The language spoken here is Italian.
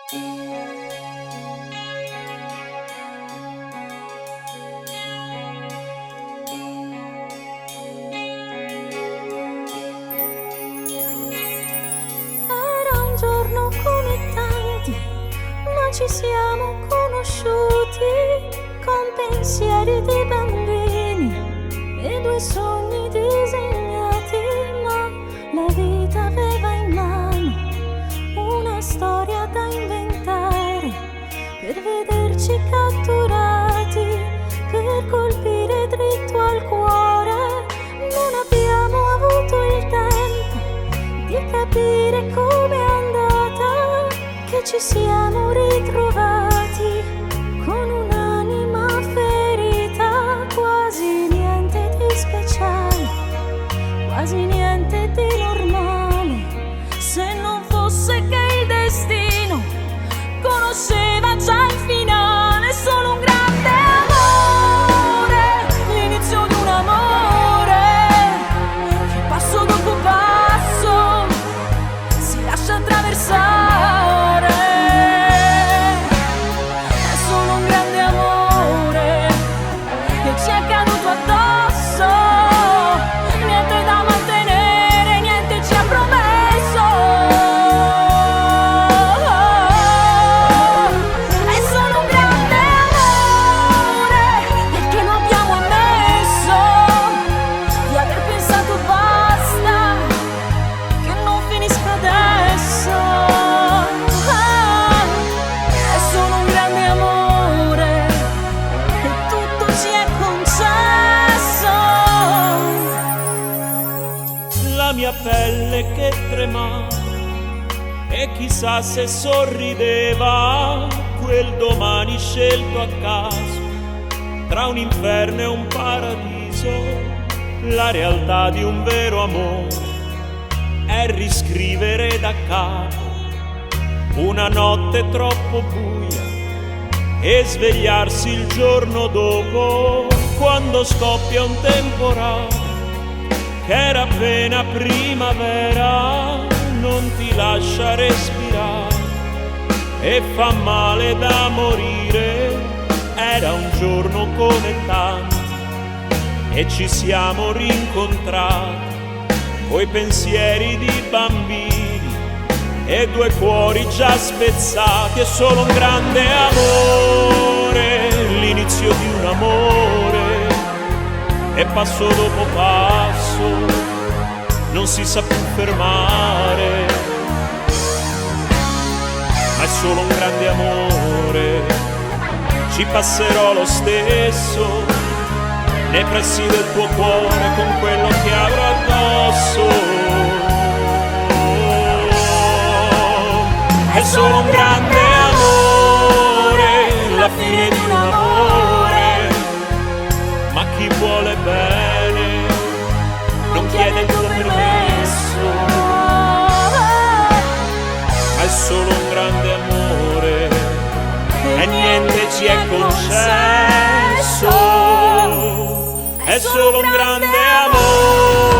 Era un giorno come tanti, ma ci siamo conosciuti con pensieri di bambini e due sogni disegnati, ma la vita aveva in mano una storia da inventare per vederci catturati, per colpire dritto al cuore. Non abbiamo avuto il tempo di capire com'è andata, che ci siamo ritrovati con un'anima ferita, quasi niente di speciale, quasi niente di normale, se non fosse che il destino conosceva già il finale. Solo un grande amore, l'inizio di un amore che passo dopo passo si lascia attraversare. È solo un grande amore che ci è caduto addosso, niente da mantenere, niente ci ha promesso. È solo un grande amore perché lo abbiamo ammesso di aver pensato basta, che non finisca adesso. È solo un grande amore e tutto ci è concesso. La mia pelle che tremava e chissà se sorrideva quel domani scelto a caso tra un inferno e un paradiso. La realtà di un vero amore è riscrivere da capo una notte troppo buia e svegliarsi il giorno dopo quando scoppia un temporale che era appena primavera, non ti lascia respirare e fa male da morire. Era un giorno come tanti e ci siamo rincontrati coi pensieri di bambini e due cuori già spezzati. È solo un grande amore, l'inizio di un amore, e passo dopo passo non si sa più fermare. Ma è solo un grande amore, ci passerò lo stesso nei pressi del tuo cuore con quello che avrò addosso. È solo un grande amore, la fine di un amore, ma chi vuole bene non chiede il tuo permesso. Ma è solo un grande amore e niente ci è concesso. È solo un grande amore.